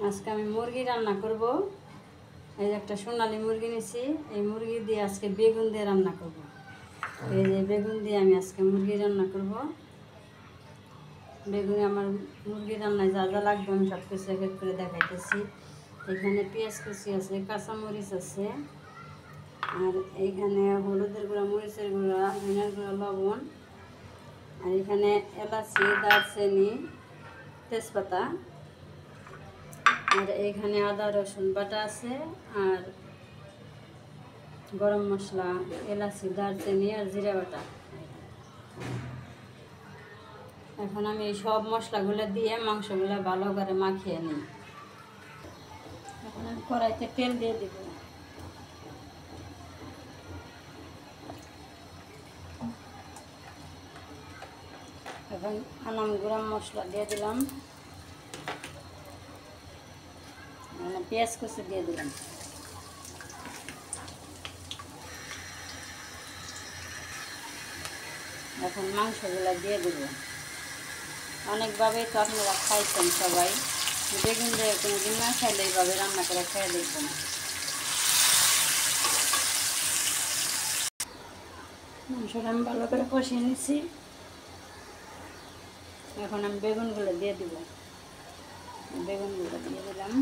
আজকে আমি মুরগি রান্না করব। এই যে একটা সোনালী মুরগি নিয়েছি, এই মুরগি দিয়ে আজকে বেগুন দিয়ে রান্না করব। এই যে বেগুন দিয়ে আমি আজকে মুরগি রান্না করব। বেগুনে আমার মুরগি রান্নায় যা যা লাগবে আমি সব কিছু এক এক করে দেখাইতেছি। এখানে পেঁয়াজ কুচি আছে, কাঁচামরিচ আছে, আর এইখানে হলুদের গুঁড়া, মরিচের গুঁড়া, ধনিয়ার গুঁড়া, লবণ, আর এখানে এলাচি, দারচিনি, তেজপাতা, আর এইখানে আদা রসুন বাটা আছে, আর গরম মশলা, এলাচি, দারচিনি আর জিরা বাটা। এখন আমি এই সব মশলাগুলো দিয়ে মাংসগুলো ভালো করে মাখিয়ে নিই। এখন আমি কড়াইতে তেল দিয়ে দেব। এখন আনাম গরম মশলা দিয়ে দিলাম, পেঁয়াজ কুচি দিয়ে দিলাম। এখন মাংসগুলো দিয়ে দেব। অনেকভাবেই তো আপনারা খাইছেন সবাই, বেগুন দিয়ে কোনোদিন না খাইলে এইভাবে রান্না করে খেয়ে দেখবেন। মাংসটা আমি ভালো করে কষিয়ে নিচ্ছি। এখন আমি বেগুনগুলো দিয়ে দিব। বেগুনগুলো দিয়ে দিলাম।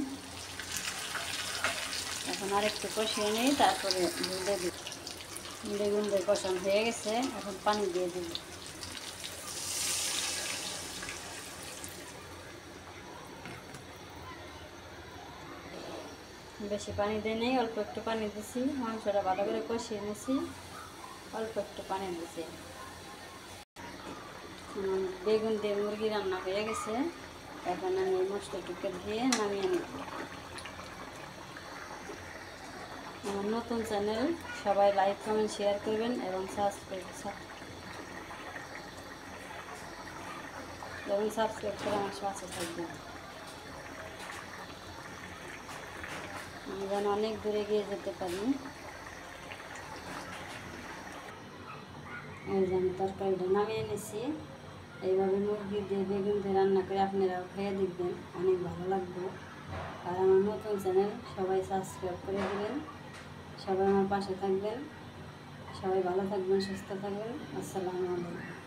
এখন আরেকটু কষিয়ে নিই, তারপরে দিয়ে দিব। বেগুন দিয়ে কষানো হয়ে গেছে, এখন পানি দিয়ে দিব। বেশি পানি দিয়ে নেই, অল্প একটু পানি দিছি। মাংসটা ভালো করে কষিয়ে নিয়েছি, অল্প একটু পানি দিছি। বেগুন দিয়ে মুরগি রান্না হয়ে গেছে। এখন আমি মশলাটুকে দিয়ে নামিয়ে নিব। আমার নতুন চ্যানেল, সবাই লাইক কমেন্ট শেয়ার করবেন এবং সাবস্ক্রাইব করে আমার সাথে থাকবেন। আমি যেন অনেক দূরে গিয়ে যেতে পারি। এই যে আমি তরকারিটা নামিয়ে নিয়েছি। এইভাবে মুরগি দিয়ে বেগুন দিয়ে রান্না করে আপনারাও খেয়ে দেখবেন, অনেক ভালো লাগবে। আর আমার নতুন চ্যানেল, সবাই সাবস্ক্রাইব করে দেবেন। সবাই আমার পাশে থাকবেন। সবাই ভালো থাকবেন, সুস্থ থাকবেন। আসসালামু আলাইকুম।